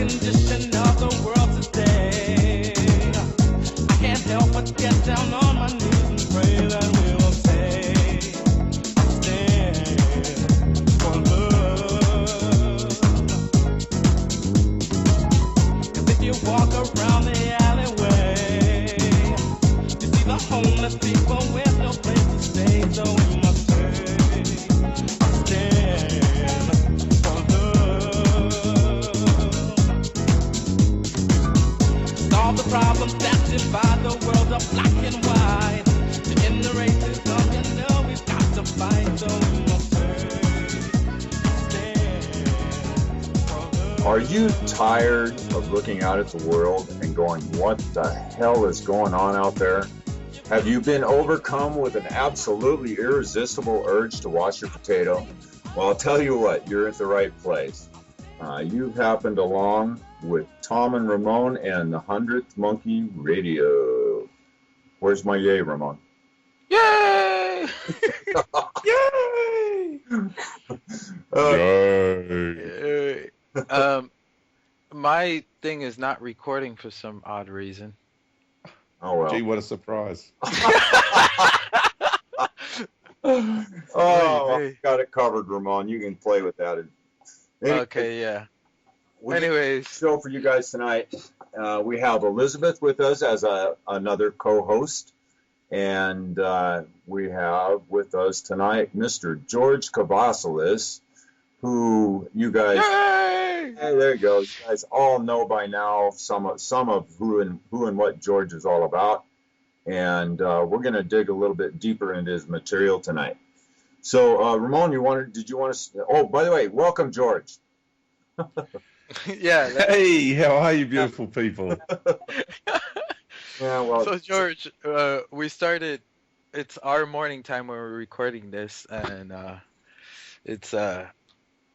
condition of the world today. I can't help but get down on my knees and pray that we will stay. Stand for love. 'Cause if you walk around the alleyway, you see the homeless people with no place to stay. So we must the problems that divide the world are black and white. To end the racism, you know we've got to fight. So we must stand. Are you tired of looking out at the world and going, what the hell is going on out there? Have you been overcome with an absolutely irresistible urge to wash your potato? Well, I'll tell you what, you're at the right place. You've happened along with Tom and Ramon and the 100th Monkey Radio. Where's my yay, Ramon? Yay! Yay! Yay! My thing is not recording for some odd reason. Oh, well. Gee, what a surprise. Oh, got it covered, Ramon. You can play with that. Anyway, Okay, yeah. Anyways, show for you guys tonight. We have Elizabeth with us as another co-host, and we have with us tonight Mr. George Kavassilas, who you guys, Yay! hey, there you go. You guys all know by now some of who and what George is all about, and we're going to dig a little bit deeper into his material tonight. So, Ramon, did you want to? Oh, by the way, welcome, George. Yeah. Hey, how are you, beautiful people? Yeah, well. So George, we started. It's our morning time when we're recording this, and it's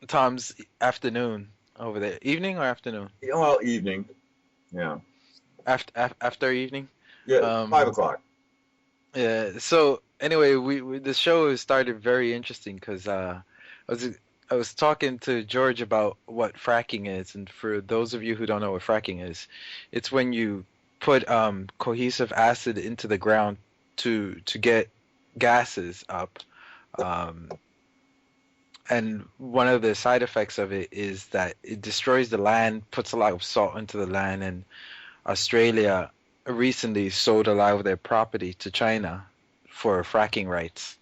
Tom's afternoon over there. Evening or afternoon? Well, evening. Yeah. After evening. Yeah, 5 o'clock. Yeah. So anyway, we the show started very interesting because I was talking to George about what fracking is, and for those of you who don't know what fracking is, it's when you put cohesive acid into the ground to get gases up, and one of the side effects of it is that it destroys the land, puts a lot of salt into the land, and Australia recently sold a lot of their property to China for fracking rights.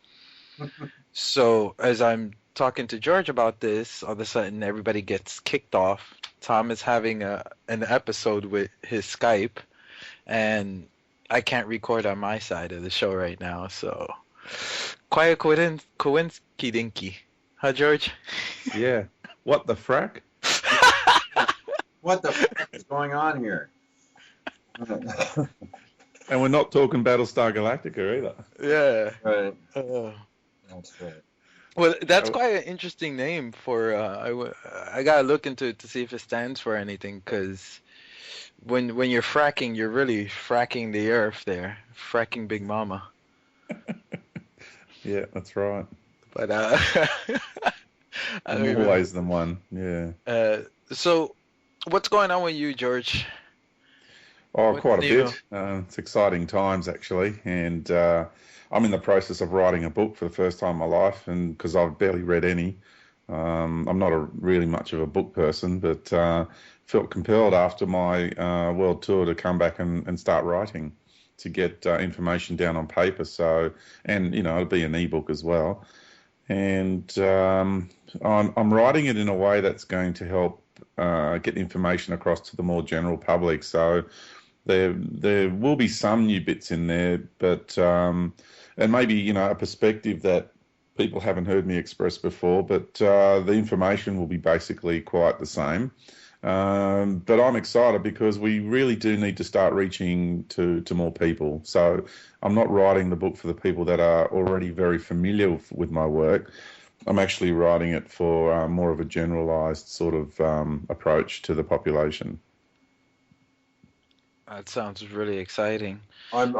So as I'm talking to George about this, all of a sudden everybody gets kicked off. Tom is having an episode with his Skype, and I can't record on my side of the show right now. So quiet coincidinky. Huh, George? Yeah. What the frack? What the fuck is going on here? And we're not talking Battlestar Galactica either. Yeah. Right. That's right. Well, that's quite an interesting name for. I gotta look into it to see if it stands for anything. Because when you're fracking, you're really fracking the earth. There, fracking Big Mama. Yeah, that's right. But I'm always the one. Yeah. So, what's going on with you, George? Oh, quite a bit. It's exciting times, actually. And I'm in the process of writing a book for the first time in my life, and because I've barely read any. I'm not really much of a book person, but felt compelled after my world tour to come back and start writing to get information down on paper. So, and, it'll be an ebook as well. And I'm writing it in a way that's going to help get information across to the more general public. So there will be some new bits in there, but and maybe a perspective that people haven't heard me express before. But the information will be basically quite the same. But I'm excited because we really do need to start reaching to more people. So I'm not writing the book for the people that are already very familiar with my work. I'm actually writing it for more of a generalized sort of approach to the population. That sounds really exciting. I'm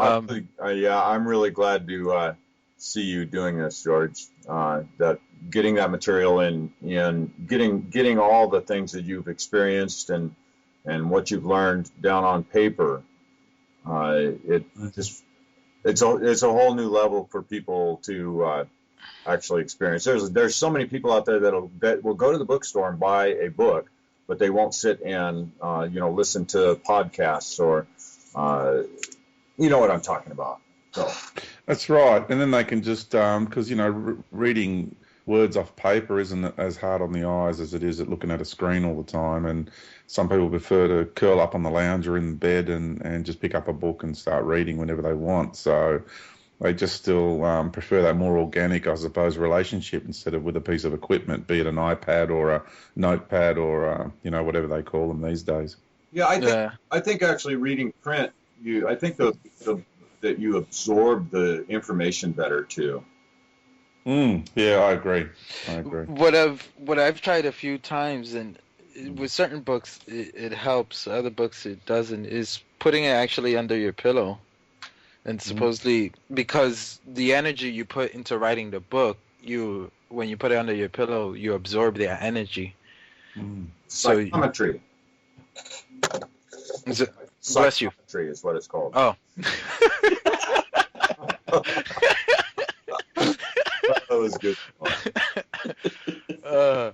really glad to see you doing this, George. That getting that material in getting all the things that you've experienced and and what you've learned down on paper, it's a whole new level for people to actually experience. There's so many people out there that will go to the bookstore and buy a book, but they won't sit and listen to podcasts or you know what I'm talking about. So that's right, and then they can just because reading words off paper isn't as hard on the eyes as it is at looking at a screen all the time, and some people prefer to curl up on the lounge or in bed and just pick up a book and start reading whenever they want. So they just still prefer that more organic, I suppose, relationship instead of with a piece of equipment, be it an iPad or a notepad or whatever they call them these days. Yeah, I think actually reading print, I think that you absorb the information better too. Yeah, I agree. What I've tried a few times, and with certain books it helps, other books it doesn't, is putting it actually under your pillow. And supposedly, because the energy you put into writing the book, when you put it under your pillow, you absorb the energy. So psychometry. Bless you. Psychometry is what it's called. Oh. That was good. All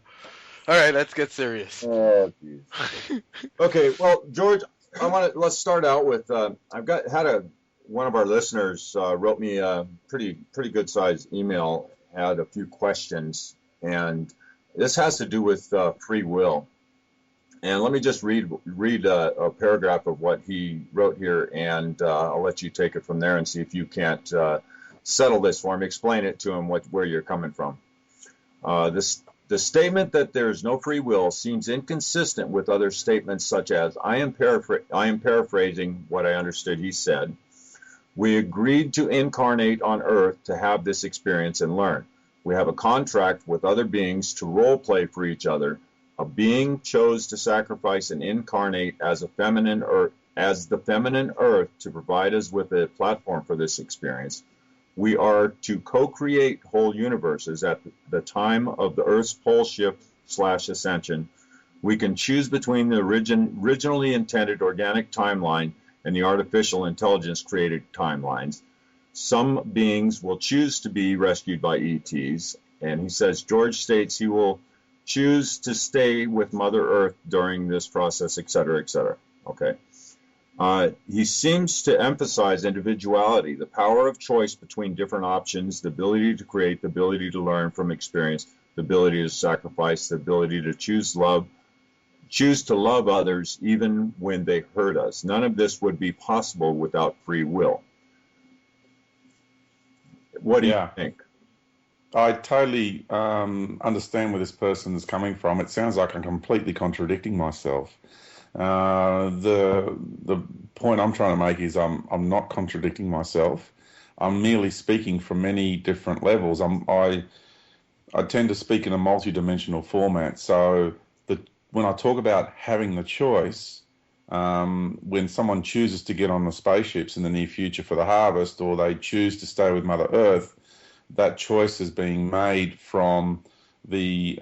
right, let's get serious. Oh, geez. Okay, well, George, let's start out with one of our listeners wrote me a pretty good sized email, had a few questions, and this has to do with free will. And let me just read a paragraph of what he wrote here, and I'll let you take it from there and see if you can't settle this for him. Explain it to him where you're coming from. The statement that there is no free will seems inconsistent with other statements such as, I am paraphrasing what I understood he said. We agreed to incarnate on Earth to have this experience and learn. We have a contract with other beings to role play for each other. A being chose to sacrifice and incarnate as the feminine Earth to provide us with a platform for this experience. We are to co-create whole universes at the time of the Earth's pole shift / ascension. We can choose between the originally intended organic timeline and the artificial intelligence created timelines. Some beings will choose to be rescued by ETs, and he says George states he will choose to stay with Mother Earth during this process, etc., etc. Okay. He seems to emphasize individuality, the power of choice between different options, the ability to create, the ability to learn from experience, the ability to sacrifice, the ability to choose to love others even when they hurt us. None of this would be possible without free will. What do you think? I totally understand where this person is coming from. It sounds like I'm completely contradicting myself. The point I'm trying to make is I'm not contradicting myself. I'm merely speaking from many different levels. I tend to speak in a multi-dimensional format. So when I talk about having the choice, when someone chooses to get on the spaceships in the near future for the harvest, or they choose to stay with Mother Earth, that choice is being made from the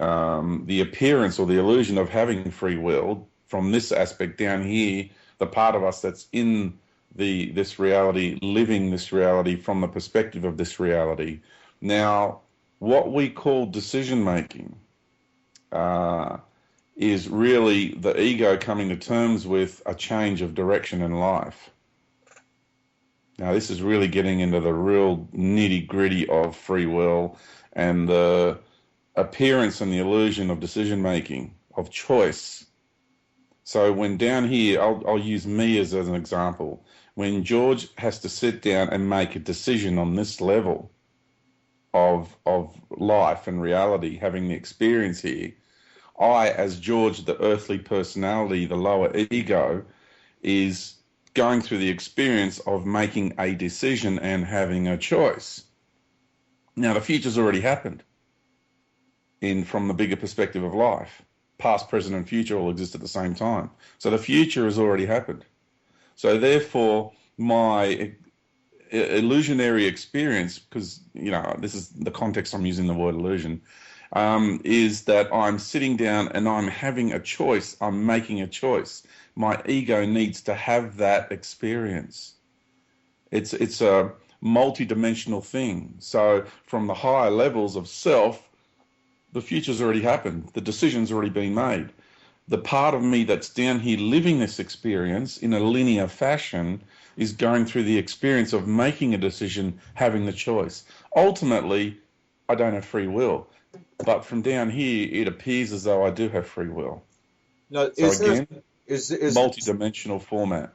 appearance or the illusion of having free will from this aspect down here, the part of us that's in this reality, living this reality from the perspective of this reality. Now, what we call decision making is really the ego coming to terms with a change of direction in life. Now, this is really getting into the real nitty-gritty of free will and the appearance and the illusion of decision-making, of choice. So when down here, I'll use me as an example. When George has to sit down and make a decision on this level of life and reality, having the experience here, I, as George, the earthly personality, the lower ego, is going through the experience of making a decision and having a choice. Now, the future's already happened from the bigger perspective of life. Past, present, and future all exist at the same time. So the future has already happened. So therefore, my illusionary experience, because, this is the context I'm using the word illusion, is that I'm sitting down and I'm having a choice. I'm making a choice. My ego needs to have that experience. It's a multi-dimensional thing. So from the higher levels of self, the future's already happened. The decision's already been made. The part of me that's down here living this experience in a linear fashion is going through the experience of making a decision, having the choice. Ultimately, I don't have free will. But from down here, it appears as though I do have free will. Now, So again, is multi-dimensional format.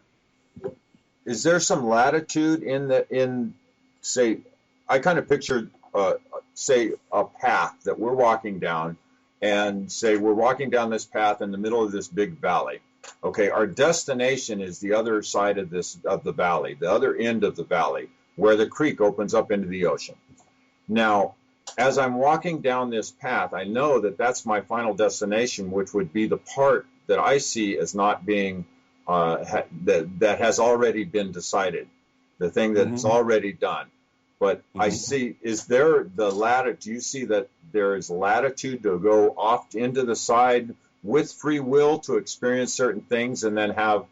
Is there some latitude in say, I kind of pictured say a path that we're walking down, and say we're walking down this path in the middle of this big valley. Okay, our destination is the other side of the valley, the other end of the valley, where the creek opens up into the ocean. Now, as I'm walking down this path, I know that that's my final destination, which would be the part that I see as not being that has already been decided, the thing that's already done. But I see, is there the latitude? Do you see that there is latitude to go off into the side with free will to experience certain things, and then have,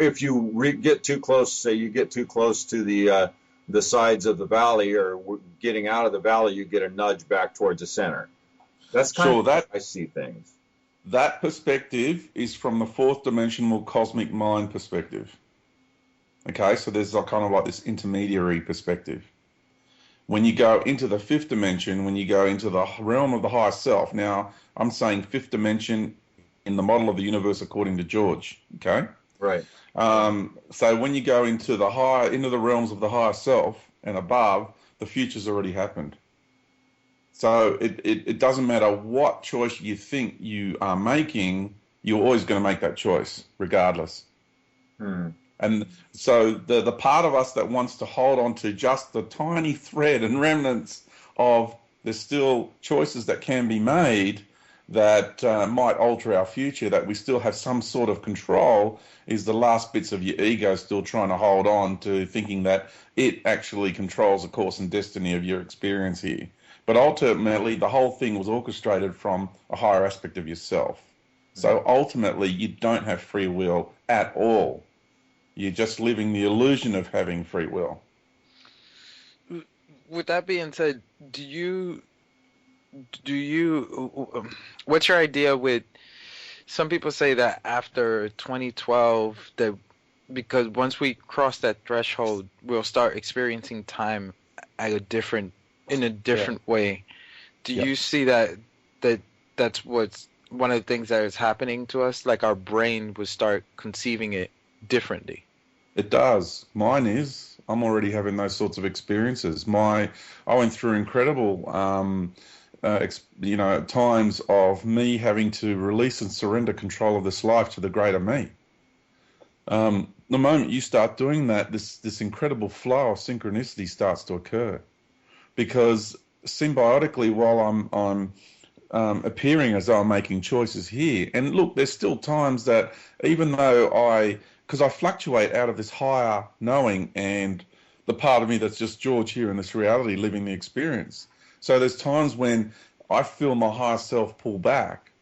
if you get too close, say you get too close to the sides of the valley, or getting out of the valley, you get a nudge back towards the center. That's kind of how I see things. That perspective is from the fourth dimensional cosmic mind perspective. Okay, so there's kind of like this intermediary perspective. When you go into the fifth dimension, when you go into the realm of the higher self, now I'm saying fifth dimension in the model of the universe according to George, okay? Right. So when you go into the realms of the higher self and above, the future's already happened. So it doesn't matter what choice you think you are making, you're always going to make that choice, regardless. And so the part of us that wants to hold on to just the tiny thread and remnants of there's still choices that can be made that might alter our future, that we still have some sort of control, is the last bits of your ego still trying to hold on to, thinking that it actually controls the course and destiny of your experience here. But ultimately, the whole thing was orchestrated from a higher aspect of yourself. So ultimately, you don't have free will at all. You're just living the illusion of having free will. With that being said, what's your idea with, some people say that after 2012, that because once we cross that threshold, we'll start experiencing time in a different way. Do you see that's what's one of the things that is happening to us? Like our brain would start conceiving it differently. It does. Mine is. I'm already having those sorts of experiences. I went through incredible, times of me having to release and surrender control of this life to the greater me. The moment you start doing that, this incredible flow of synchronicity starts to occur, because symbiotically, while I'm appearing as though I'm making choices here, and look, there's still times that even though because I fluctuate out of this higher knowing and the part of me that's just George here in this reality living the experience. So there's times when I feel my higher self pull back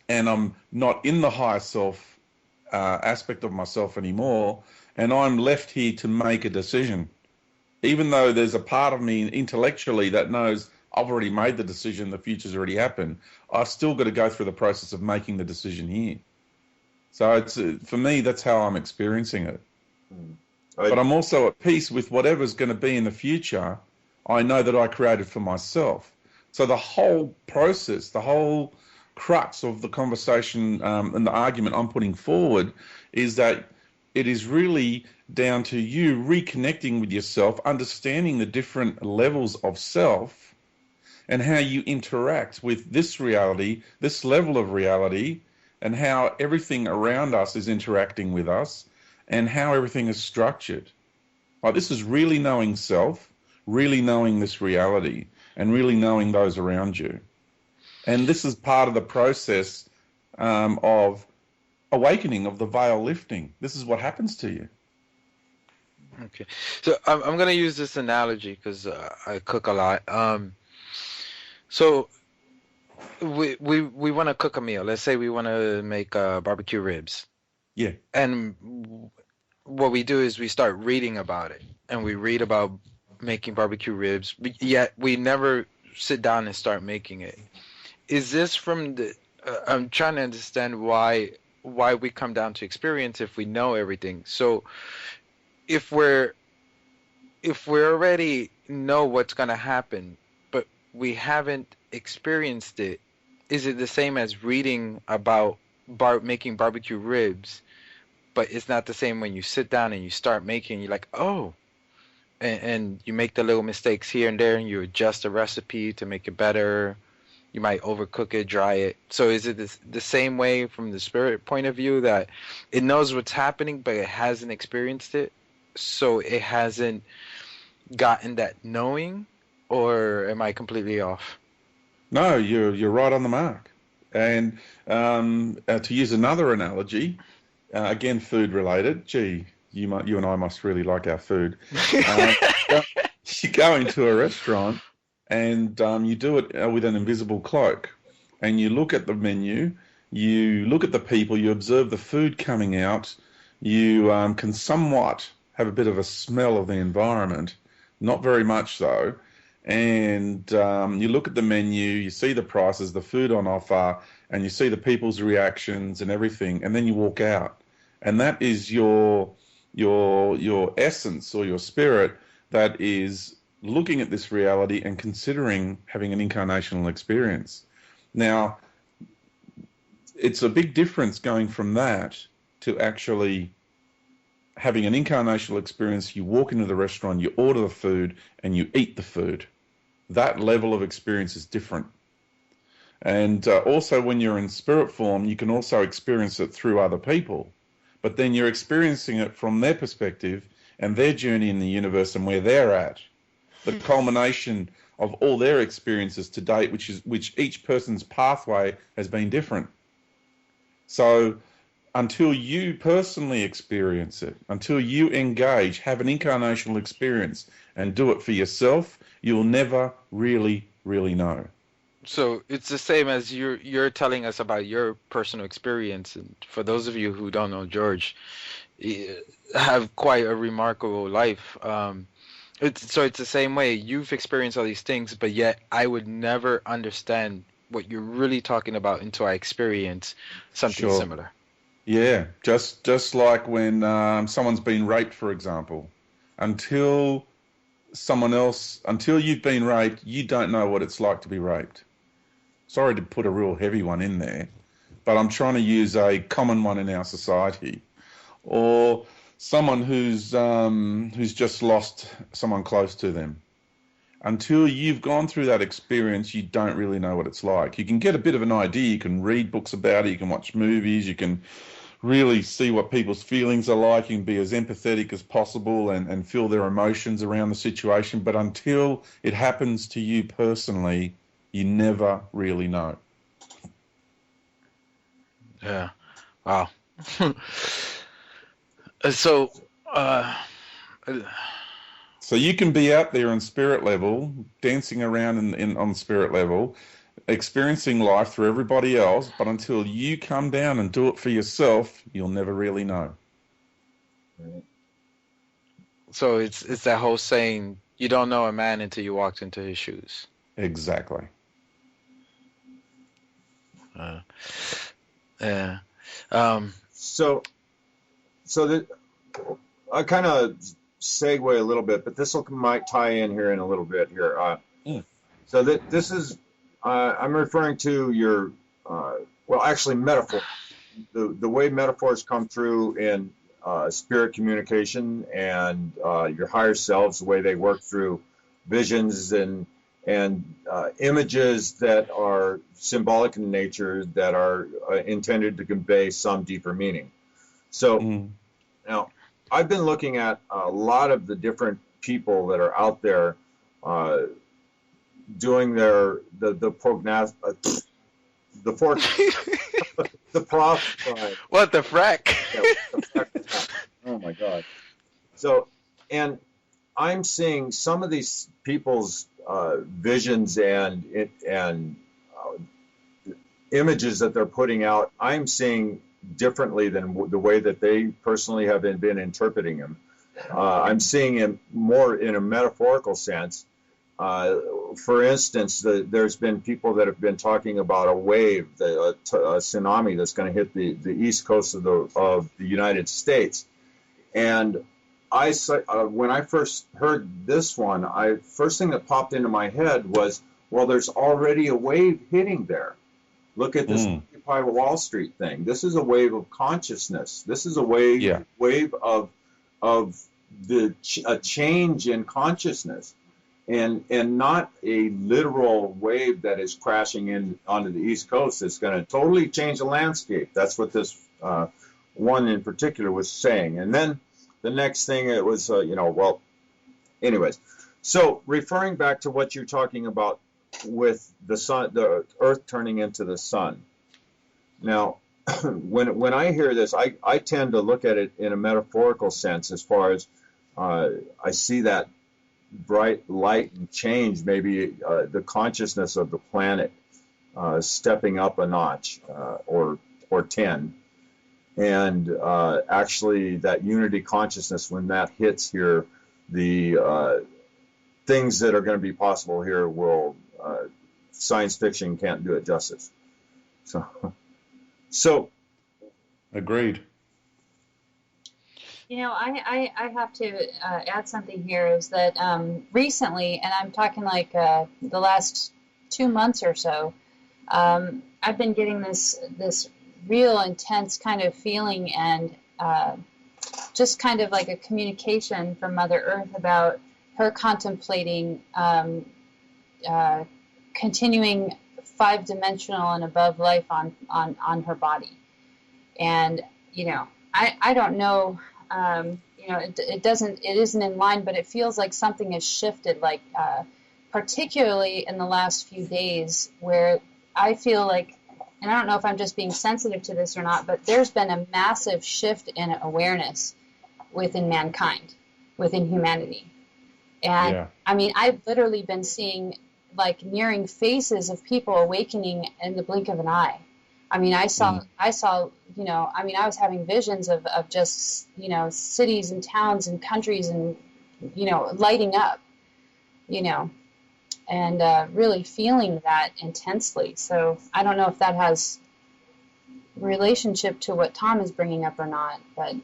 and I'm not in the higher self aspect of myself anymore, and I'm left here to make a decision. Even though there's a part of me intellectually that knows I've already made the decision, the future's already happened, I've still got to go through the process of making the decision here. So it's for me, that's how I'm experiencing it. But I'm also at peace with whatever's going to be in the future. I know that I created for myself. So the whole process, the whole crux of the conversation and the argument I'm putting forward is that it is really down to you reconnecting with yourself, understanding the different levels of self and how you interact with this reality, this level of reality, and how everything around us is interacting with us, and how everything is structured. Like, this is really knowing self, really knowing this reality, and really knowing those around you. And this is part of the process of awakening, of the veil lifting. This is what happens to you. Okay. So I'm going to use this analogy because I cook a lot. So we want to cook a meal. Let's say we want to make barbecue ribs. Yeah. And what we do is we start reading about it, and we read about making barbecue ribs, yet we never sit down and start making it. Is this from the I'm trying to understand why we come down to experience if we know everything. So if we're already know what's going to happen, but we haven't experienced it, is it the same as reading about making barbecue ribs, but it's not the same when you sit down and you start making, you're like, oh, and you make the little mistakes here and there, and you adjust the recipe to make it better. You might overcook it, dry it. So is it the same way from the spirit point of view, that it knows what's happening, but it hasn't experienced it, so it hasn't gotten that knowing? Or am I completely off? No, you're right on the mark. And to use another analogy, again, food related. Gee, you and I must really like our food. You go into a restaurant and you do it with an invisible cloak, and you look at the menu, you look at the people, you observe the food coming out, you can somewhat have a bit of a smell of the environment, not very much so, and you look at the menu, you see the prices, the food on offer, and you see the people's reactions and everything, and then you walk out, and that is your essence or your spirit that is looking at this reality and considering having an incarnational experience. Now, it's a big difference going from that to actually having an incarnational experience. You walk into the restaurant, you order the food, and you eat the food. That level of experience is different. And also when you're in spirit form, you can also experience it through other people. But then you're experiencing it from their perspective and their journey in the universe and where they're at. The culmination of all their experiences to date, which each person's pathway has been different. So until you personally experience it, until you engage, have an incarnational experience and do it for yourself, you'll never really, really know. So it's the same as you're telling us about your personal experience. And for those of you who don't know George, you have quite a remarkable life. It's the same way. You've experienced all these things, but yet I would never understand what you're really talking about until I experience something similar. Yeah, just like when someone's been raped, for example. Until you've been raped, you don't know what it's like to be raped. Sorry to put a real heavy one in there, but I'm trying to use a common one in our society. Or someone who's just lost someone close to them. Until you've gone through that experience, you don't really know what it's like. You can get a bit of an idea, you can read books about it, you can watch movies, you can really see what people's feelings are like, you can be as empathetic as possible and feel their emotions around the situation, but until it happens to you personally, you never really know. Yeah. Wow. So you can be out there on spirit level, dancing around on spirit level, experiencing life through everybody else, but until you come down and do it for yourself, you'll never really know. So it's that whole saying, you don't know a man until you walked into his shoes. Exactly. Yeah. So that I kind of segue a little bit, but this might tie in here in a little bit here. So that this is I'm referring to your actually metaphor, the way metaphors come through in spirit communication and your higher selves, the way they work through visions and images that are symbolic in nature, that are intended to convey some deeper meaning. So now I've been looking at a lot of the different people that are out there doing the What the frack? Oh my God. So, and I'm seeing some of these people's visions and images that they're putting out. I'm seeing differently than the way that they personally have been interpreting them. I'm seeing him more in a metaphorical sense. For instance, there's been people that have been talking about a wave, a tsunami that's going to hit the east coast of the United States. And when I first heard this one, first thing that popped into my head was, well, there's already a wave hitting there. Look at this Occupy Wall Street thing. This is a wave of consciousness. This is a wave of a change in consciousness, and not a literal wave that is crashing in onto the East Coast. It's going to totally change the landscape. That's what this one in particular was saying. And then the next thing, it was, well, anyways. So referring back to what you're talking about with the sun, the Earth turning into the sun. Now, when I hear this, I tend to look at it in a metaphorical sense, as far as I see that bright light and change, maybe the consciousness of the planet stepping up a notch or 10. And actually that unity consciousness, when that hits here, the things that are going to be possible here will, science fiction can't do it justice. So agreed. I have to add something here, is that recently, and I'm talking like the last 2 months or so, I've been getting this real intense kind of feeling, and just kind of like a communication from Mother Earth about her contemplating continuing 5-dimensional and above life on her body. And I don't know, it isn't in line, but it feels like something has shifted, like particularly in the last few days, where I feel like, and I don't know if I'm just being sensitive to this or not, but there's been a massive shift in awareness within mankind, within humanity. And I mean, I've literally been seeing like nearing phases of people awakening in the blink of an eye. I mean, I saw, I was having visions of just, cities and towns and countries and, lighting up, and really feeling that intensely. So I don't know if that has relationship to what Tom is bringing up or not, but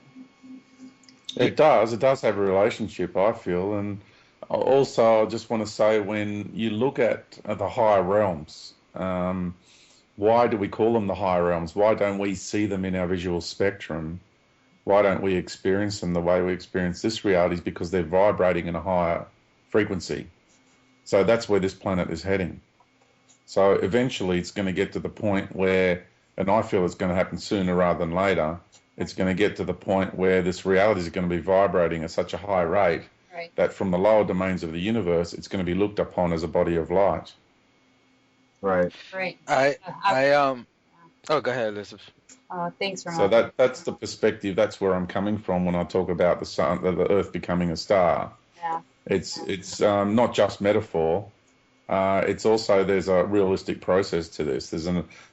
it does have a relationship, I feel. And also, I just want to say, when you look at the higher realms, why do we call them the higher realms? Why don't we see them in our visual spectrum? Why don't we experience them the way we experience this reality? Is because they're vibrating in a higher frequency. So that's where this planet is heading. So eventually it's going to get to the point where, and I feel it's going to happen sooner rather than later, it's going to get to the point where this reality is going to be vibrating at such a high rate that from the lower domains of the universe, it's going to be looked upon as a body of light. Right. Oh, go ahead, Elizabeth. Thanks, Ramon. So that's the perspective. That's where I'm coming from when I talk about the sun, the Earth becoming a star. Yeah. It's not just metaphor. It's also, there's a realistic process to this.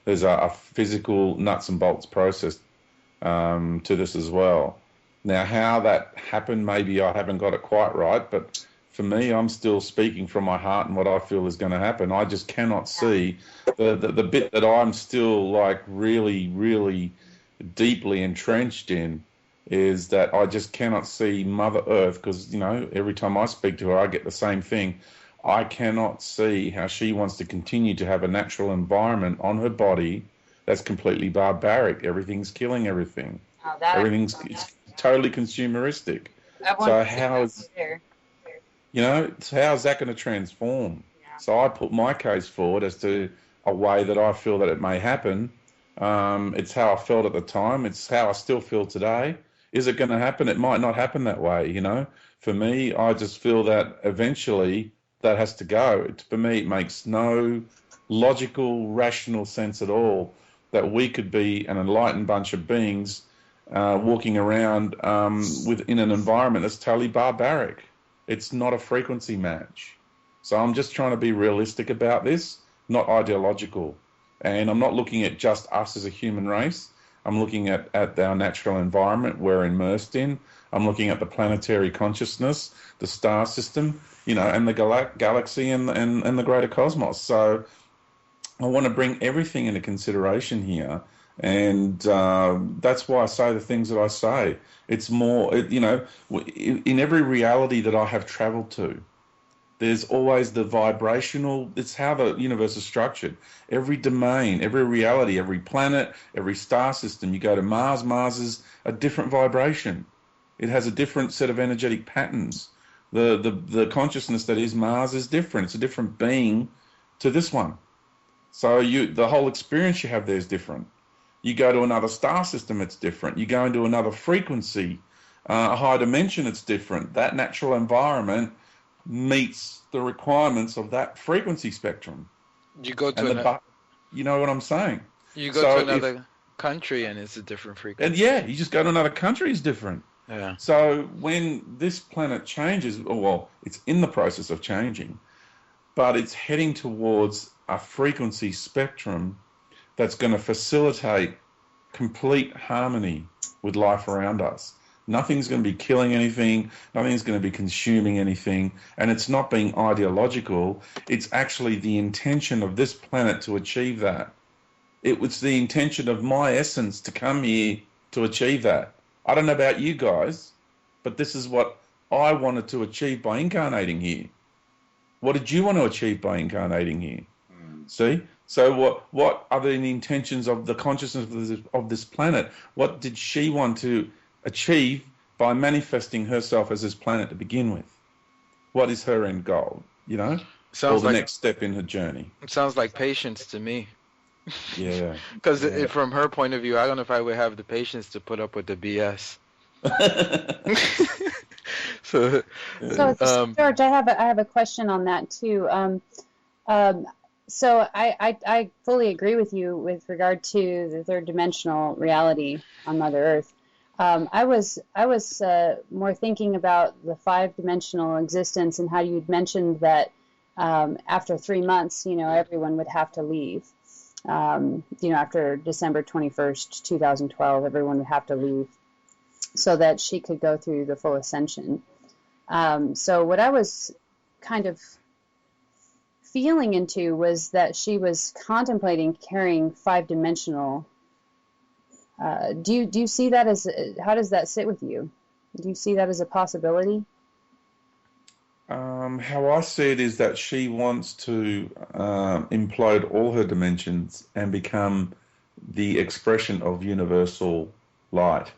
There's a physical nuts and bolts process to this as well. Now, how that happened, maybe I haven't got it quite right, but for me, I'm still speaking from my heart and what I feel is going to happen. I just cannot see the bit that I'm still like really, really deeply entrenched in, is that I just cannot see Mother Earth, because, every time I speak to her, I get the same thing. I cannot see how she wants to continue to have a natural environment on her body that's completely barbaric. Everything's killing everything. Everything's totally consumeristic. So how is that going to transform? Yeah. So I put my case forward as to a way that I feel that it may happen. It's how I felt at the time. It's how I still feel today. Is it going to happen? It might not happen that way, For me, I just feel that eventually that has to go. For me, it makes no logical, rational sense at all that we could be an enlightened bunch of beings walking around within an environment that's totally barbaric. It's not a frequency match. So I'm just trying to be realistic about this, not ideological. And I'm not looking at just us as a human race. I'm looking at our natural environment we're immersed in. I'm looking at the planetary consciousness, the star system, and the galaxy and the greater cosmos. So I want to bring everything into consideration here. And that's why I say the things that I say. It's more, in every reality that I have traveled to, there's always the vibrational, it's how the universe is structured. Every domain, every reality, every planet, every star system, you go to Mars is a different vibration. It has a different set of energetic patterns. The consciousness that is Mars is different. It's a different being to this one. So the whole experience you have there is different. You go to another star system, it's different. You go into another frequency, a high dimension, it's different. That natural environment meets the requirements of that frequency spectrum. You go to another, you know what I'm saying? You go to another country and it's a different frequency. And yeah, you just go to another country, it's different. Yeah. So when this planet changes, well, it's in the process of changing, but it's heading towards a frequency spectrum that's going to facilitate complete harmony with life around us. Nothing's going to be killing anything. Nothing's going to be consuming anything. And it's not being ideological. It's actually the intention of this planet to achieve that. It was the intention of my essence to come here to achieve that. I don't know about you guys, but this is what I wanted to achieve by incarnating here. What did you want to achieve by incarnating here? See? So what are the intentions of the consciousness of this planet? What did she want to achieve by manifesting herself as this planet to begin with? What is her end goal, or the next step in her journey? It sounds like patience to me. Yeah. Because from her point of view, I don't know if I would have the patience to put up with the BS. So George, I have a question on that too. So I fully agree with you with regard to the third dimensional reality on Mother Earth. I was more thinking about the 5-dimensional existence and how you'd mentioned that after 3 months, everyone would have to leave. After December 21st, 2012, everyone would have to leave so that she could go through the full ascension. So what I was kind of feeling into was that she was contemplating carrying 5-dimensional. Do you see that as, how does that sit with you? Do you see that as a possibility? How I see it is that she wants to implode all her dimensions and become the expression of universal light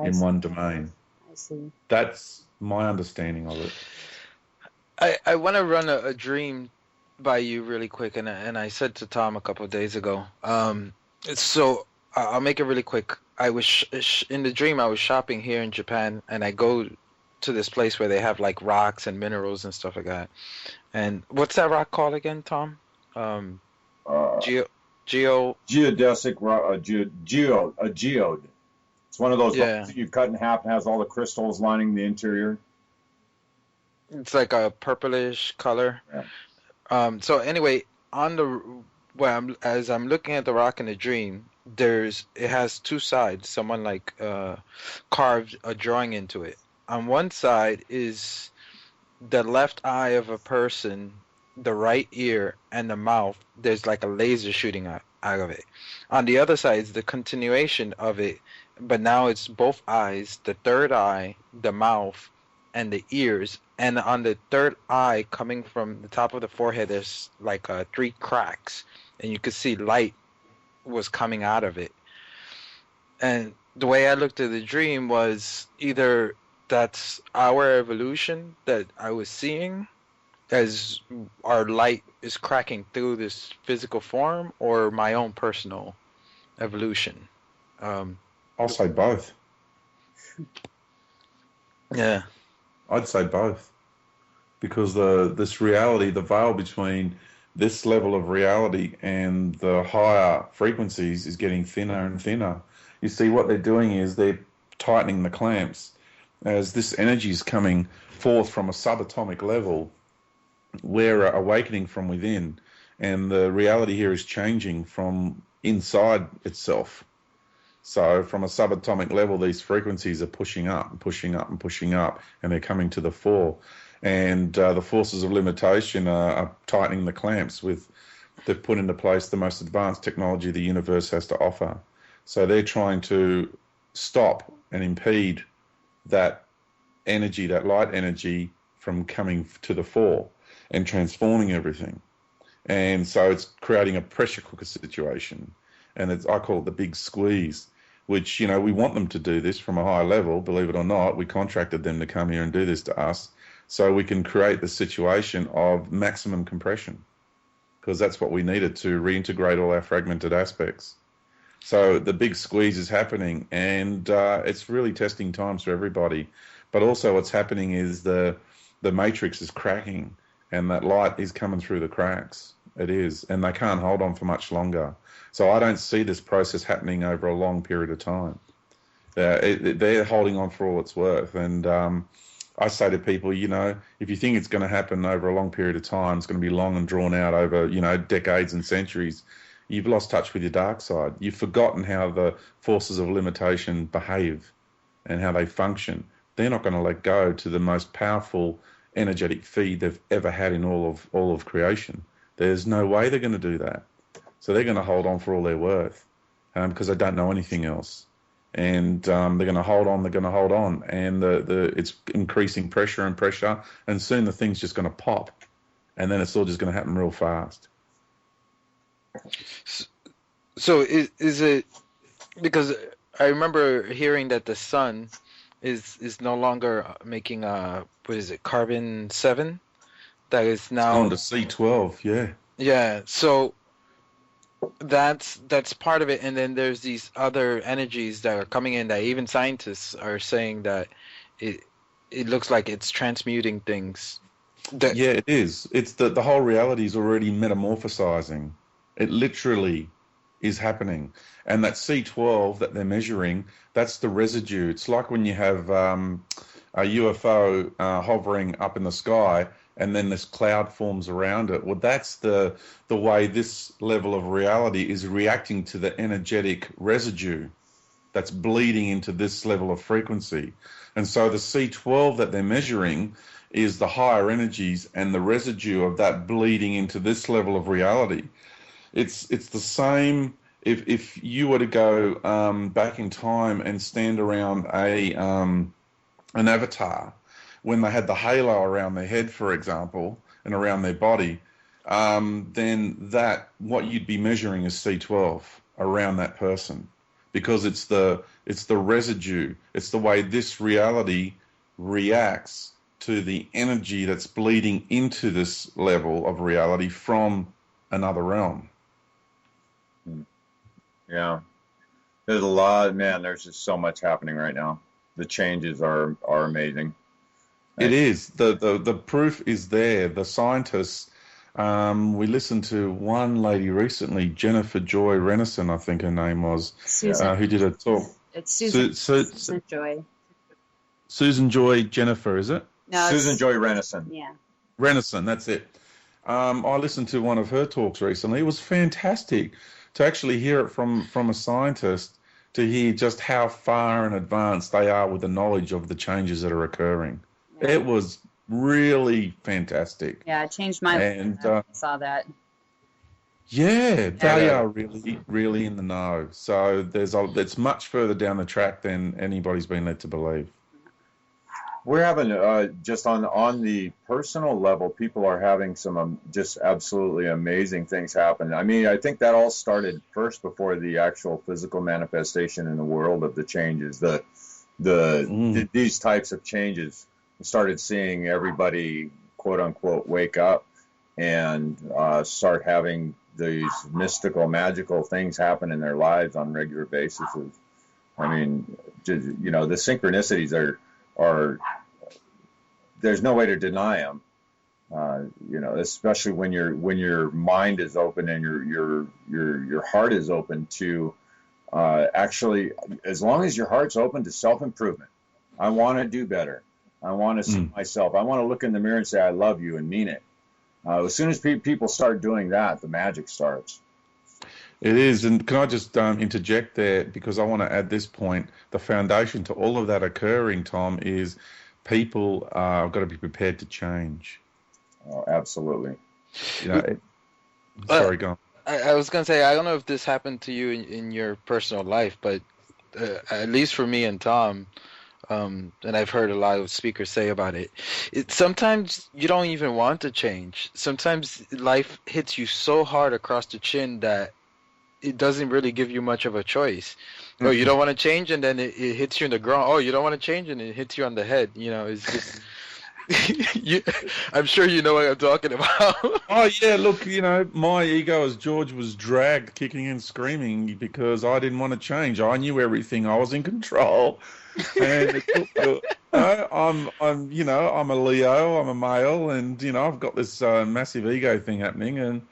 in one domain. I see. That's my understanding of it. I want to run a dream by you really quick, and I said to Tom a couple of days ago. So I'll make it really quick. I was in the dream. I was shopping here in Japan, and I go to this place where they have like rocks and minerals and stuff like that. And what's that rock called again, Tom? Geodesic rock, geode. It's one of those rocks that you cut in half and has all the crystals lining the interior. It's like a purplish color. Yeah. So anyway, as I'm looking at the rock in the dream, it has two sides. Someone carved a drawing into it. On one side is the left eye of a person, the right ear, and the mouth. There's like a laser shooting out of it. On the other side is the continuation of it, but now it's both eyes, the third eye, the mouth, and the ears. And on the third eye, coming from the top of the forehead, there's like 3 cracks, and you could see light was coming out of it. And the way I looked at the dream was either that's our evolution that I was seeing as our light is cracking through this physical form, or my own personal evolution. I'll say both. Yeah. I'd say both. Because this reality, the veil between this level of reality and the higher frequencies is getting thinner and thinner. You see, what they're doing is they're tightening the clamps. as this energy is coming forth from a subatomic level, we're awakening from within, and the reality here is changing from inside itself. So from a subatomic level, these frequencies are pushing up and pushing up and pushing up, and they're coming to the fore. And the forces of limitation are tightening the clamps they've put into place the most advanced technology the universe has to offer. So they're trying to stop and impede that energy, that light energy, from coming to the fore and transforming everything. And so it's creating a pressure cooker situation. And I call it the big squeeze, which, you know, we want them to do this from a high level, believe it or not. We contracted them to come here and do this to us so we can create the situation of maximum compression, because that's what we needed to reintegrate all our fragmented aspects. So the big squeeze is happening, and it's really testing times for everybody. But also what's happening is the matrix is cracking, and that light is coming through the cracks. It is, and they can't hold on for much longer. So I don't see this process happening over a long period of time. They're holding on for all it's worth. And I say to people, you know, if you think it's going to happen over a long period of time, it's going to be long and drawn out over, you know, decades and centuries, you've lost touch with your dark side. You've forgotten how the forces of limitation behave and how they function. They're not going to let go to the most powerful energetic feed they've ever had in all of creation. There's no way they're going to do that. So they're going to hold on for all they're worth, because they don't know anything else. And they're going to hold on, and it's increasing pressure and pressure, and soon the thing's just going to pop, and then it's all just going to happen real fast. So is it, because I remember hearing that the sun is no longer making carbon 7, that is now on to C12, yeah. Yeah, so that's part of it, and then there's these other energies that are coming in that even scientists are saying that it looks like it's transmuting things. Yeah, it is. It's the whole reality is already metamorphosizing. It literally is happening. And that C12 that they're measuring, that's the residue. It's like when you have a UFO hovering up in the sky, and then this cloud forms around it. Well, that's the way this level of reality is reacting to the energetic residue that's bleeding into this level of frequency. And so the C12 that they're measuring is the higher energies and the residue of that bleeding into this level of reality. It's the same if you were to go back in time and stand around an avatar, when they had the halo around their head, for example, and around their body, then what you'd be measuring is C12 around that person, because it's the residue, it's the way this reality reacts to the energy that's bleeding into this level of reality from another realm. Yeah, there's a lot, man. There's just so much happening right now. The changes are amazing. It is. The proof is there. The scientists, we listened to one lady recently, Jennifer Joy Renison, I think her name was, Susan. who did a talk. It's Susan. Susan Joy. Susan Joy Jennifer, is it? No, Susan Joy Renison. Yeah. Renison, that's it. I listened to one of her talks recently. It was fantastic to actually hear it from a scientist, to hear just how far in advance they are with the knowledge of the changes that are occurring. Yeah. It was really fantastic. Yeah, it changed my life. And I saw that. Yeah, they are really, really in the know. So it's much further down the track than anybody's been led to believe. We're having just on the personal level, people are having some just absolutely amazing things happen. I mean, I think that all started first before the actual physical manifestation in the world of the changes. These types of changes. We started seeing everybody, quote unquote, wake up and start having these mystical, magical things happen in their lives on a regular basis. I mean, just, you know, the synchronicities are there's no way to deny them. You know, especially when your mind is open and your heart is open to actually, as long as your heart's open to self-improvement, I want to do better. I want to see myself. I want to look in the mirror and say, I love you, and mean it. As soon as people start doing that, the magic starts. It is, and can I just interject there, because I want to add this point. The foundation to all of that occurring, Tom, is people have got to be prepared to change. Oh, absolutely. You know, sorry, go on. I was going to say, I don't know if this happened to you in your personal life, but at least for me and Tom, and I've heard a lot of speakers say about it, sometimes you don't even want to change. Sometimes life hits you so hard across the chin that it doesn't really give you much of a choice. Oh, you don't want to change, and then it hits you in the groin. Oh, you don't want to change, and it hits you on the head. You know, it's just... I'm sure you know what I'm talking about. Oh, yeah, look, you know, my ego as George was dragged kicking and screaming because I didn't want to change. I knew everything. I was in control. And I'm a Leo, I'm a male, and, you know, I've got this massive ego thing happening, and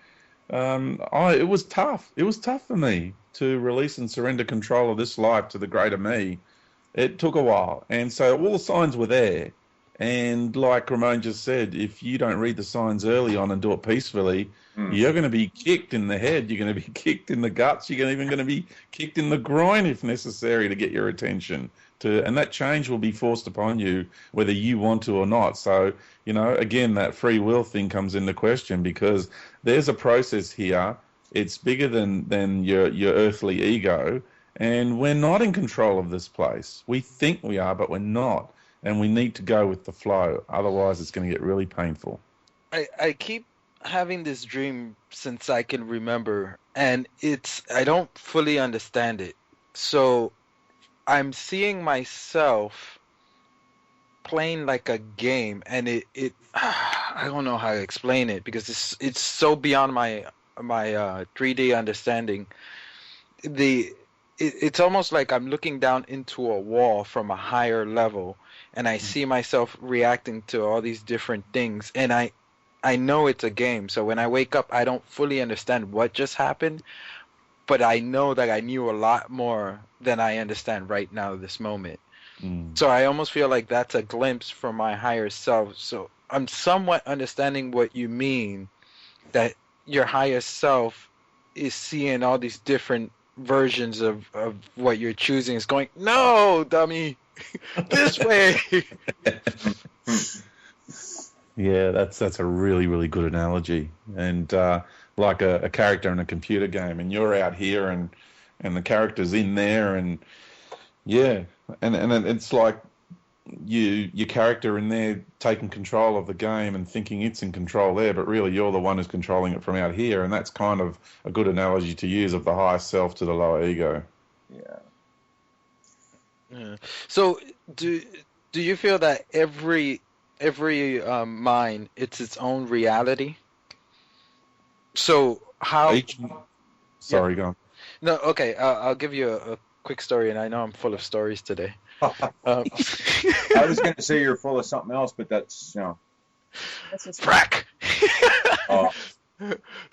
it was tough. It was tough for me to release and surrender control of this life to the greater me. It took a while. And so all the signs were there. And like Ramon just said, if you don't read the signs early on and do it peacefully, you're going to be kicked in the head. You're going to be kicked in the guts. You're even going to be kicked in the groin if necessary to get your attention. And that change will be forced upon you whether you want to or not. So, you know, again, that free will thing comes into question because there's a process here. It's bigger than your earthly ego. And we're not in control of this place. We think we are, but we're not. And we need to go with the flow. Otherwise, it's going to get really painful. I keep having this dream since I can remember, and I don't fully understand it. So I'm seeing myself playing like a game, and I don't know how to explain it because it's so beyond my 3D understanding. It's almost like I'm looking down into a wall from a higher level, and I see myself reacting to all these different things, and I know it's a game. So when I wake up, I don't fully understand what just happened, but I know that I knew a lot more than I understand right now, this moment. So I almost feel like that's a glimpse from my higher self. So I'm somewhat understanding what you mean, that your higher self is seeing all these different versions of what you're choosing. Is going, no, dummy, this way. Yeah, that's a really, really good analogy. And like a character in a computer game, and you're out here and the character's in there, and yeah, and it's like your character in there taking control of the game and thinking it's in control there, but really you're the one who's controlling it from out here, and that's kind of a good analogy to use of the higher self to the lower ego. Yeah. So do you feel that every mind, it's its own reality? So how? Sorry, go on. No, okay. I'll give you a quick story, and I know I'm full of stories today. I was going to say you're full of something else, but that's, you know. That's just Frack.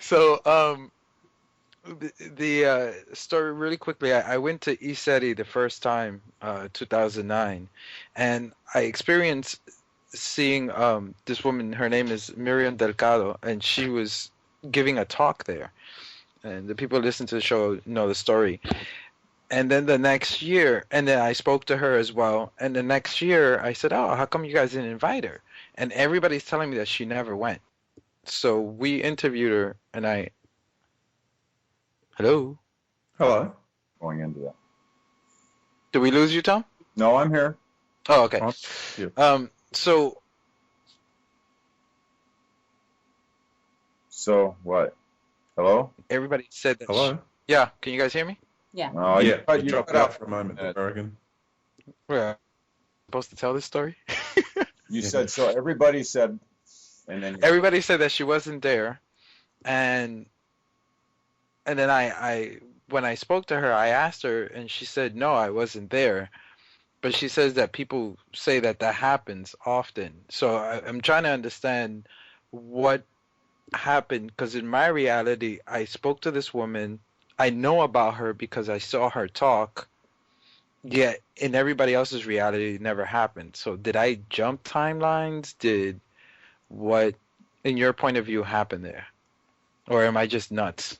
So the story really quickly. I went to ESETI the first time, 2009, and I experienced seeing this woman. Her name is Miriam Delgado, and she was giving a talk there, and the people who listen to the show know the story. And then the next year, and then I spoke to her as well, and the next year I said, oh, how come you guys didn't invite her? And everybody's telling me that she never went. So we interviewed her, and Hello? Going into that. Did we lose you, Tom? No, I'm here. Oh, okay. So what? Hello? Everybody said that. Hello? Yeah, can you guys hear me? Yeah. Oh, Yeah, you dropped out for a moment, American. We're supposed to tell this story? You said, so everybody said, and then Everybody said that she wasn't there, and then I when I spoke to her, I asked her, and she said, no, I wasn't there. But she says that people say that happens often. So I'm trying to understand what happened, because in my reality, I spoke to this woman. I know about her because I saw her talk, Yeah, in everybody else's reality, it never happened. So did I jump timelines? Did what, in your point of view, happen there? Or am I just nuts?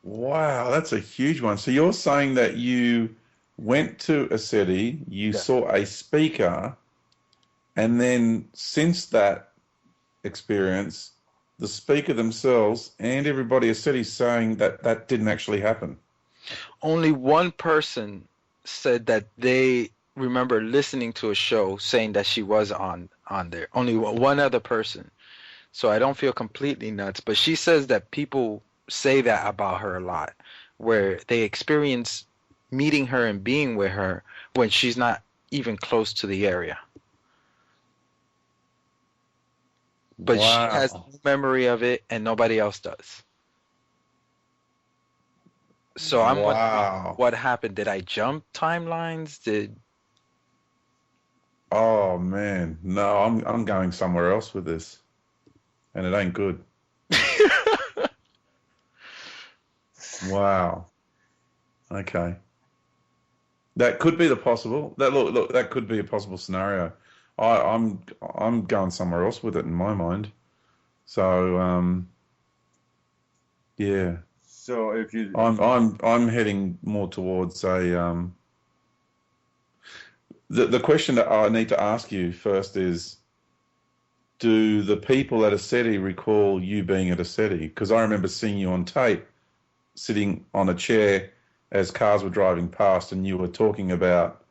Wow, that's a huge one. So you're saying that you went to a city, you Yeah. saw a speaker, and then since that experience, the speaker themselves and everybody at city saying that that didn't actually happen. Only one person said that they remember listening to a show saying that she was on there. Only one other person. So I don't feel completely nuts, but she says that people say that about her a lot, where they experience meeting her and being with her when she's not even close to the area. But she has no memory of it and nobody else does. So I'm wondering what happened. Did I jump timelines? Oh man, no, I'm going somewhere else with this, and it ain't good. Wow. Okay. That could be the possible. Look, that could be a possible scenario. I'm going somewhere else with it in my mind. So yeah. So if you, I'm heading more towards a the question that I need to ask you first is, do the people at a SETI recall you being at a SETI? Because I remember seeing you on tape sitting on a chair as cars were driving past, and you were talking about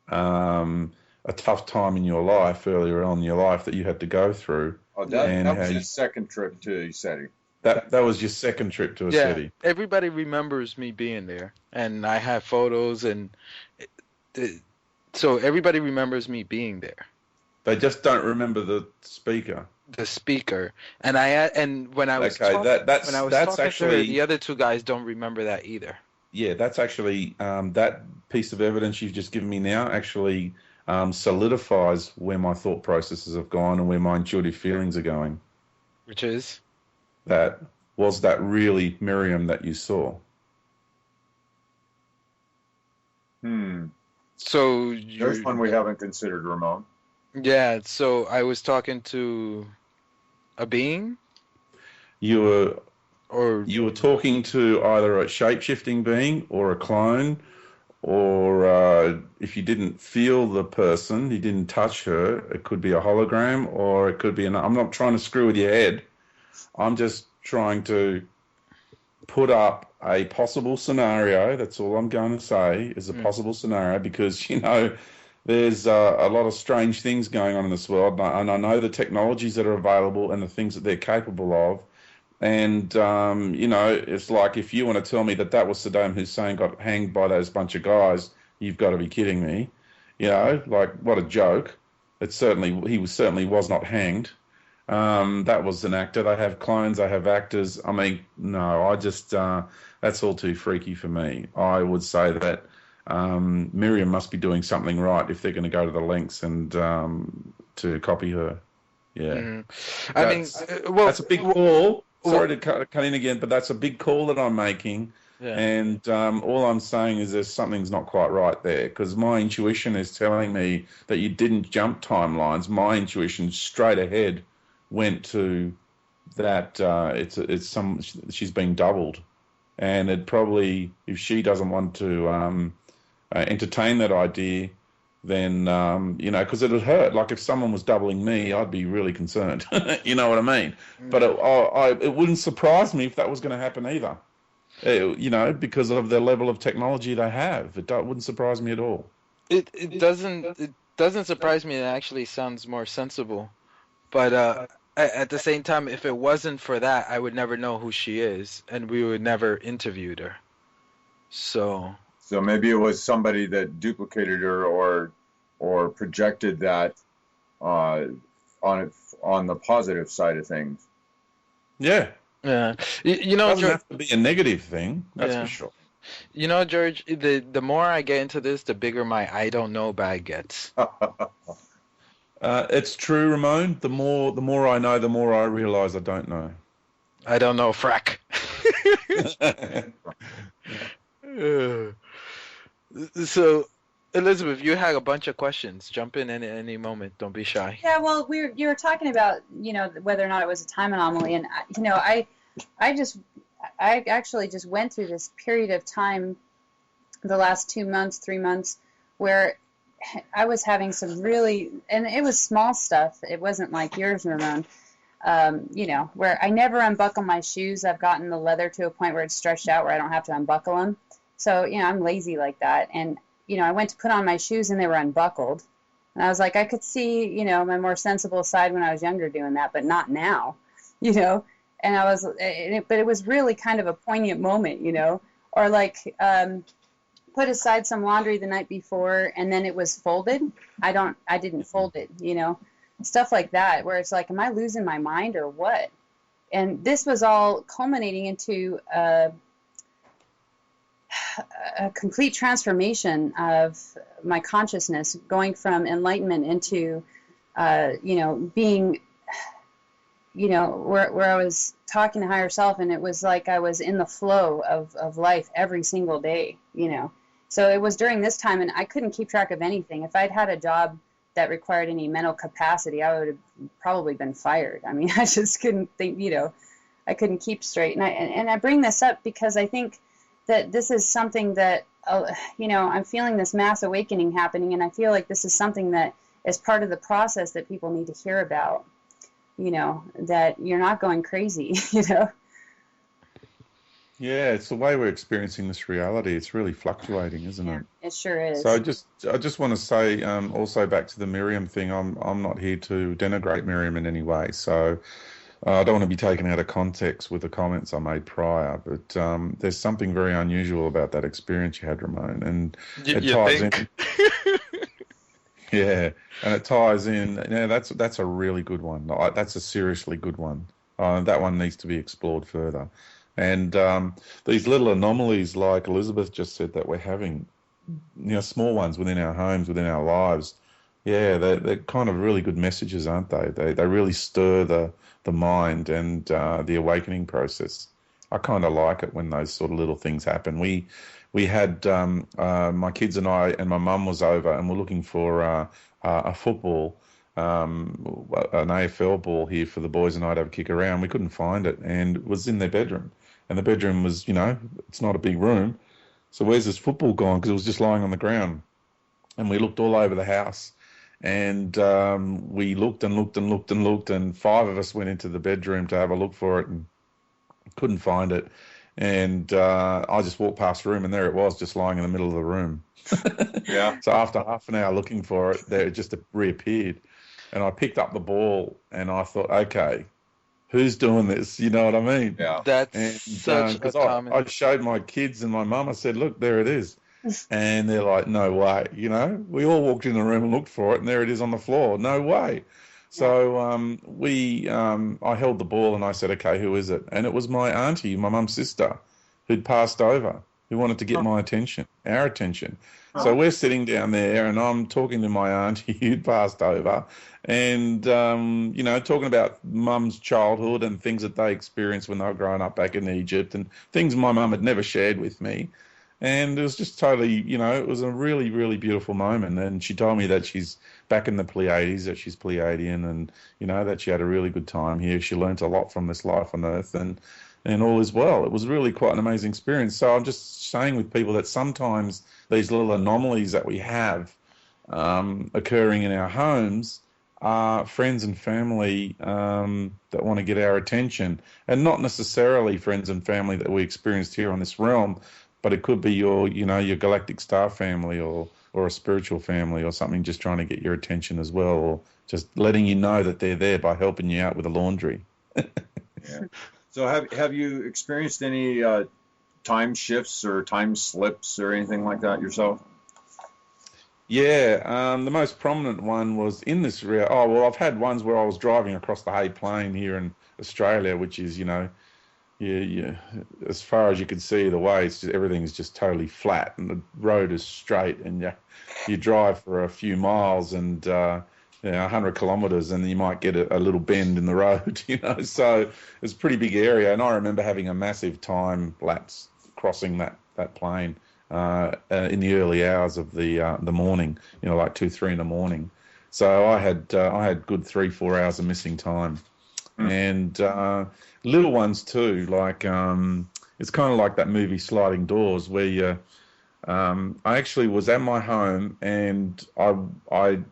a tough time in your life earlier on in your life that you had to go through. oh, that was his second trip to SETI. That was your second trip to a city. Everybody remembers me being there, and I have photos, and so everybody remembers me being there. They just don't remember the speaker. The speaker, and when I was okay, talking, that's talking actually to her, the other two guys don't remember that either. Yeah, that's actually that piece of evidence you've just given me now actually solidifies where my thought processes have gone and where my intuitive feelings are going. Which is? Was that really Miriam that you saw? So there's one we haven't considered, Ramon. Yeah, so I was talking to a being? You were talking to either a shape-shifting being or a clone, or if you didn't feel the person, you didn't touch her, it could be a hologram, or it could be I'm not trying to screw with your head. I'm just trying to put up a possible scenario. That's all I'm going to say is a possible scenario, because, there's a lot of strange things going on in this world, and I know the technologies that are available and the things that they're capable of. And, it's like, if you want to tell me that was Saddam Hussein got hanged by those bunch of guys, you've got to be kidding me. Like, what a joke. He certainly was not hanged. That was an actor. They have clones, they have actors. I mean, no, that's all too freaky for me. I would say that Miriam must be doing something right if they're going to go to the lengths and to copy her. Yeah. That's a big call. Sorry to cut in again, but that's a big call that I'm making. Yeah. And all I'm saying is something's not quite right there, because my intuition is telling me that you didn't jump timelines. My intuition straight ahead went to that she's been doubled, and it probably, if she doesn't want to entertain that idea, then because it'd hurt. Like, if someone was doubling me, I'd be really concerned. You know what I mean? But it wouldn't surprise me if that was going to happen either. Because of the level of technology they have, it wouldn't surprise me at all. It doesn't surprise me. It actually sounds more sensible. But at the same time, if it wasn't for that, I would never know who she is, and we would never interviewed her. So maybe it was somebody that duplicated her or projected that on the positive side of things. Yeah. Yeah. It doesn't have to be a negative thing, that's for sure. George, the more I get into this, the bigger my I don't know bag gets. It's true, Ramon. The more I know, the more I realize I don't know. I don't know, frack. So, Elizabeth, you had a bunch of questions. Jump in at any moment. Don't be shy. Yeah, well, you were talking about, whether or not it was a time anomaly, and I actually just went through this period of time, the last 2 months, 3 months, where I was having some really, and it was small stuff. It wasn't like yours, Ramon. Where I never unbuckle my shoes. I've gotten the leather to a point where it's stretched out where I don't have to unbuckle them. So, I'm lazy like that. And, I went to put on my shoes and they were unbuckled. And I was like, I could see, my more sensible side when I was younger doing that, but not now, And but it was really kind of a poignant moment, or like, put aside some laundry the night before and then it was folded. I didn't fold it, stuff like that, where it's like, am I losing my mind or what? And this was all culminating into a complete transformation of my consciousness, going from enlightenment into, being, where I was talking to higher self, and it was like I was in the flow of life every single day, So it was during this time, and I couldn't keep track of anything. If I'd had a job that required any mental capacity, I would have probably been fired. I mean, I just couldn't think, I couldn't keep straight. And I bring this up because I think that this is something that, I'm feeling this mass awakening happening, and I feel like this is something that is part of the process that people need to hear about, that you're not going crazy, Yeah, it's the way we're experiencing this reality. It's really fluctuating, isn't it? It sure is. So I just want to say, also back to the Miriam thing, I'm not here to denigrate Miriam in any way. So I don't want to be taken out of context with the comments I made prior. But there's something very unusual about that experience you had, Ramon, and it ties in. Yeah, and it ties in. Yeah, that's a really good one. That's a seriously good one. That one needs to be explored further. And these little anomalies, like Elizabeth just said, that we're having, small ones within our homes, within our lives, they're kind of really good messages, aren't they? They really stir the mind and the awakening process. I kind of like it when those sort of little things happen. We had my kids and I and my mum was over, and we're looking for a football, an AFL ball here for the boys and I to have a kick around. We couldn't find it, and it was in their bedroom. And the bedroom was, it's not a big room. So where's this football gone? Because it was just lying on the ground. And we looked all over the house. And we looked and looked and looked and looked. And 5 of us went into the bedroom to have a look for it and couldn't find it. And I just walked past the room, and there it was, just lying in the middle of the room. Yeah. So after half an hour looking for it, there it just reappeared. And I picked up the ball, and I thought, okay, who's doing this? You know what I mean? Yeah. That's such a common. I showed my kids and my mum. I said, look, there it is. And they're like, no way. We all walked in the room and looked for it, and there it is on the floor. No way. So I held the ball, and I said, okay, who is it? And it was my auntie, my mum's sister, who'd passed over, who wanted to get my attention, our attention. So we're sitting down there, and I'm talking to my auntie who'd passed over, and, talking about mum's childhood and things that they experienced when they were growing up back in Egypt, and things my mum had never shared with me. And it was just totally, it was a really, really beautiful moment. And she told me that she's back in the Pleiades, that she's Pleiadian, and, that she had a really good time here. She learnt a lot from this life on Earth, and all is well. It was really quite an amazing experience. So I'm just saying with people that sometimes these little anomalies that we have occurring in our homes are friends and family that want to get our attention, and not necessarily friends and family that we experienced here on this realm, but it could be your galactic star family or a spiritual family or something, just trying to get your attention as well, or just letting you know that they're there by helping you out with the laundry. Yeah. So have you experienced any time shifts or time slips or anything like that yourself? Yeah, the most prominent one was in this area. Oh, well, I've had ones where I was driving across the Hay Plain here in Australia, which is, as far as you can see the way, everything's just totally flat, and the road is straight, and you drive for a few miles and 100 kilometres, and you might get a little bend in the road, So it's a pretty big area, and I remember having a massive time lapse crossing that plain in the early hours of the morning, like 2, 3 in the morning. So I had good 3, 4 hours of missing time, and little ones too. Like it's kind of like that movie Sliding Doors, where you. I actually was at my home and I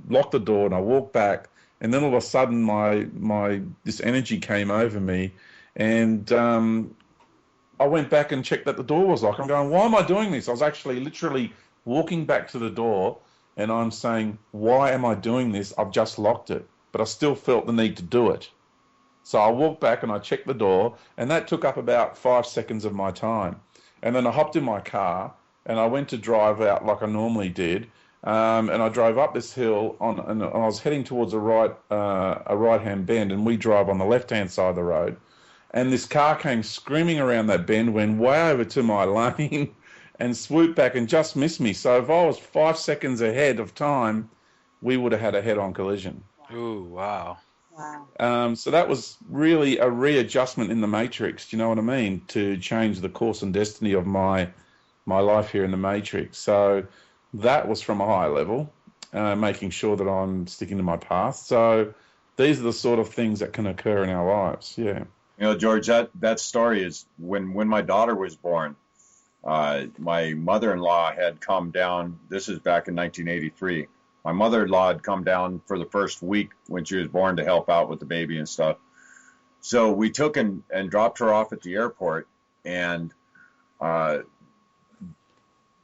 locked the door and I walked back, and then all of a sudden this energy came over me, and I went back and checked that the door was locked. I'm going, why am I doing this? I was actually literally walking back to the door, and I'm saying, why am I doing this? I've just locked it, but I still felt the need to do it. So I walked back and I checked the door, and that took up about 5 seconds of my time. And then I hopped in my car and I went to drive out like I normally did. And I drove up this hill and I was heading towards a right-hand bend, and we drive on the left-hand side of the road. And this car came screaming around that bend, went way over to my lane and swooped back and just missed me. So if I was 5 seconds ahead of time, we would have had a head-on collision. Ooh, wow. Wow. So that was really a readjustment in the matrix, do you know what I mean, to change the course and destiny of my life here in the matrix. So that was from a higher level, making sure that I'm sticking to my path. So these are the sort of things that can occur in our lives, yeah. George, that story is when my daughter was born, my mother-in-law had come down. This is back in 1983. My mother-in-law had come down for the first week when she was born to help out with the baby and stuff. So we took and dropped her off at the airport. And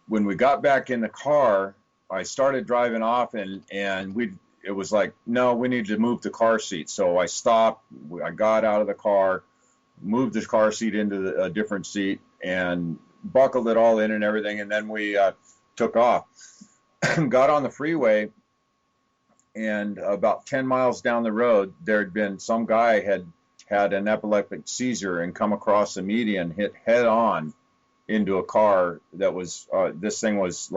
when we got back in the car, I started driving off, and it was like, no, we need to move the car seat. So I stopped. I got out of the car, moved the car seat into a different seat, and buckled it all in and everything. And then we took off. Got on the freeway, and about 10 miles down the road, there had been some guy had an epileptic seizure and come across the median, hit head on into a car that was, this thing was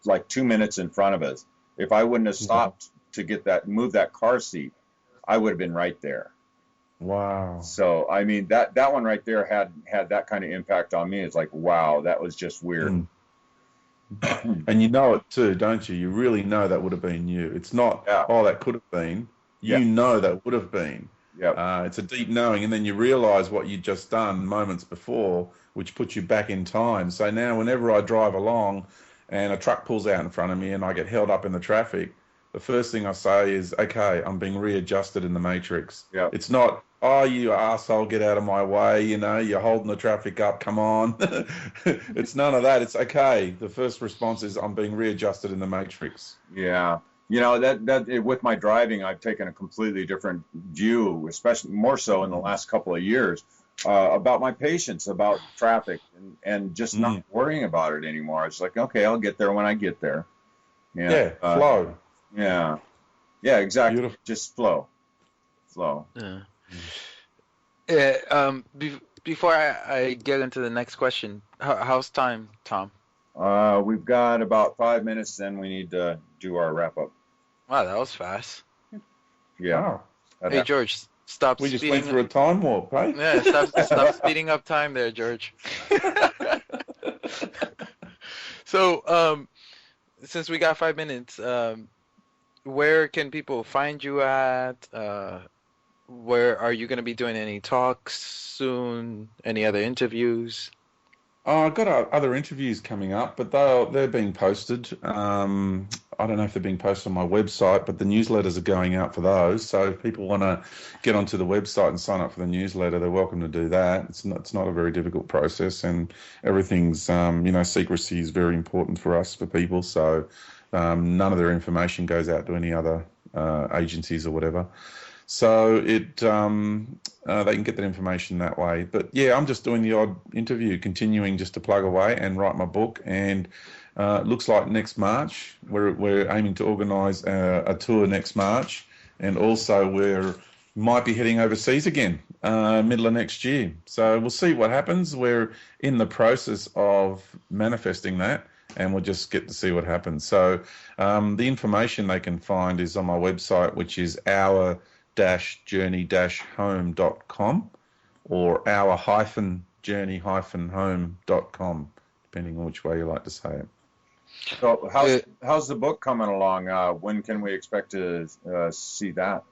like 2 minutes in front of us. If I wouldn't have stopped to move that car seat, I would have been right there. Wow. So, I mean, that one right there had that kind of impact on me. It's like, wow, that was just weird. And you know it too, don't you? You really know that would have been you. It's not, that could have been. You know that would have been. Yeah. It's a deep knowing, and then you realise what you'd just done moments before, which puts you back in time. So now whenever I drive along and a truck pulls out in front of me and I get held up in the traffic, the first thing I say is, okay, I'm being readjusted in the matrix. Yeah. It's not, oh, you arsehole, get out of my way, you're holding the traffic up, come on. It's none of that. It's okay. The first response is, I'm being readjusted in the matrix. Yeah. That with my driving, I've taken a completely different view, especially more so in the last couple of years, about my patience, about traffic, and just not worrying about it anymore. It's like, okay, I'll get there when I get there. Flow. Yeah, exactly. Beautiful. Just flow. Yeah. Before I get into the next question, how's time, Tom? We've got about 5 minutes, then we need to do our wrap up. Wow, that was fast. Yeah. Wow. Hey, George, stop. We just went through a time warp, right? Yeah, stop speeding up time there, George. So, since we got 5 minutes, where can people find you at? Where are you going to be doing any talks soon? Any other interviews? I've got other interviews coming up, but they're being posted. I don't know if they're being posted on my website, but the newsletters are going out for those. So if people want to get onto the website and sign up for the newsletter, they're welcome to do that. It's not a very difficult process, and everything's, secrecy is very important for us, for people. So none of their information goes out to any other agencies or whatever. So they can get that information that way. But yeah, I'm just doing the odd interview, continuing just to plug away and write my book. And it looks like next March we're aiming to organise a tour next March, and also we might be heading overseas again middle of next year. So we'll see what happens. We're in the process of manifesting that, and we'll just get to see what happens. So the information they can find is on my website, which is our-journey-home.com or our-journey-home.com. depending on which way you like to say it. So how's the book coming along? When can we expect to see that?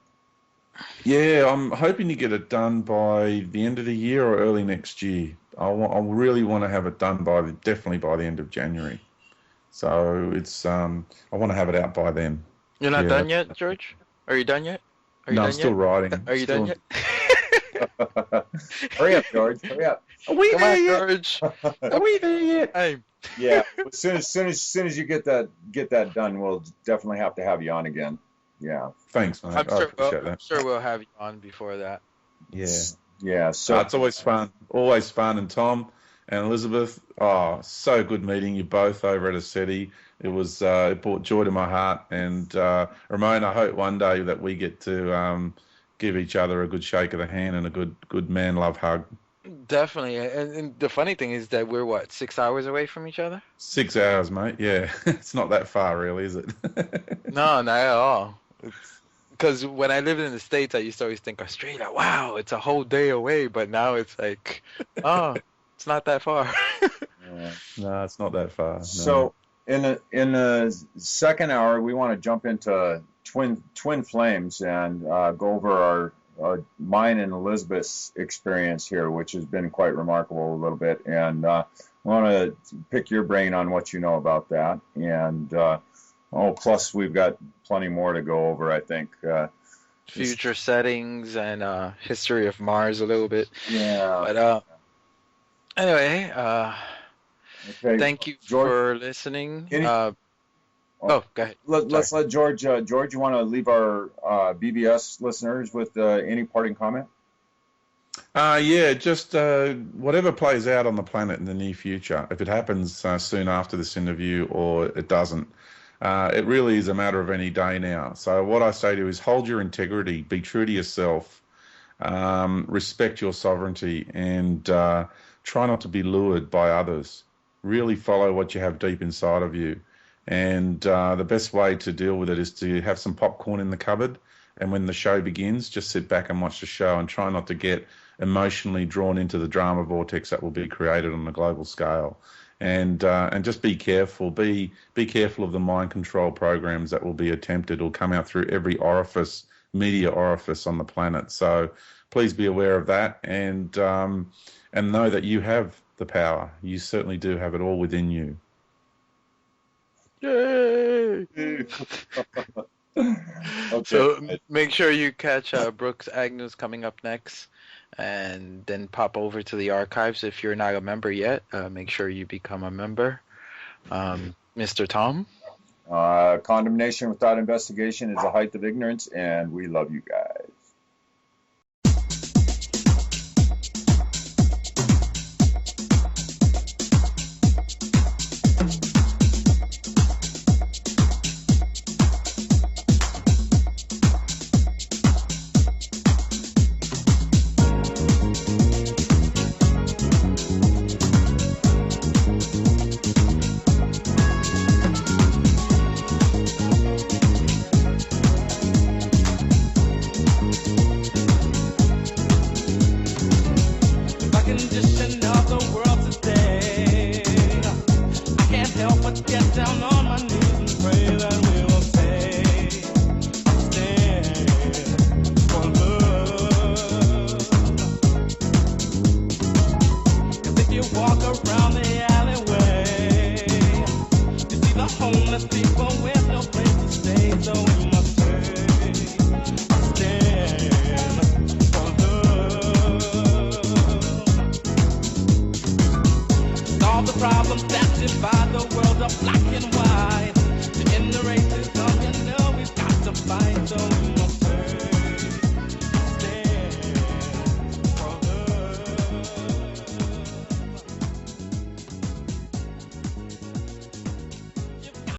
Yeah, I'm hoping to get it done by the end of the year or early next year. I really want to have it done definitely by the end of January. So it's I want to have it out by then. You're not done yet, George? Are you done yet? No, I'm still writing. Are you done yet? Hurry up, George. Hurry up. Are we there yet, George? Are we there yet? Hey. Yeah. As soon as you get that done, we'll definitely have to have you on again. Yeah. Thanks, mate. I appreciate that. I'm sure we'll have you on before that. Yeah. Yeah. So it's always fun. Always fun. And Tom and Elizabeth, so good meeting you both over at ASCETI. It was it brought joy to my heart. And Ramon, I hope one day that we get to give each other a good shake of the hand and a good man love hug. Definitely. And the funny thing is that we're 6 hours away from each other? 6 hours, mate. Yeah. It's not that far, really, is it? No, not at all. Because when I lived in the States, I used to always think Australia, wow, it's a whole day away. But now it's like, oh, it's not that far. yeah. No, it's not that far. No. So in the second hour, we want to jump into twin flames and go over our mine and Elizabeth's experience here, which has been quite remarkable a little bit. And I want to pick your brain on what you know about that. And plus we've got plenty more to go over, I think. Future settings and history of Mars a little bit. Yeah. But anyway, okay. Thank you George, for listening. go ahead. Let's let George. George, you want to leave our BBS listeners with any parting comment? Yeah, just whatever plays out on the planet in the near future. If it happens soon after this interview or it doesn't, it really is a matter of any day now. So what I say to you is hold your integrity, be true to yourself, respect your sovereignty, and try not to be lured by others. Really follow what you have deep inside of you. And the best way to deal with it is to have some popcorn in the cupboard. And when the show begins, just sit back and watch the show and try not to get emotionally drawn into the drama vortex that will be created on a global scale. And just be careful. Be careful of the mind control programs that will be attempted or come out through every media orifice on the planet. So please be aware of that and know that you have the power. You certainly do have it all within you. Yay! Okay. So make sure you catch Brooks Agnew's coming up next, and then pop over to the archives if you're not a member yet. Make sure you become a member. Mr. Tom? Condemnation without investigation is the height of ignorance, and we love you guys. Problems that divide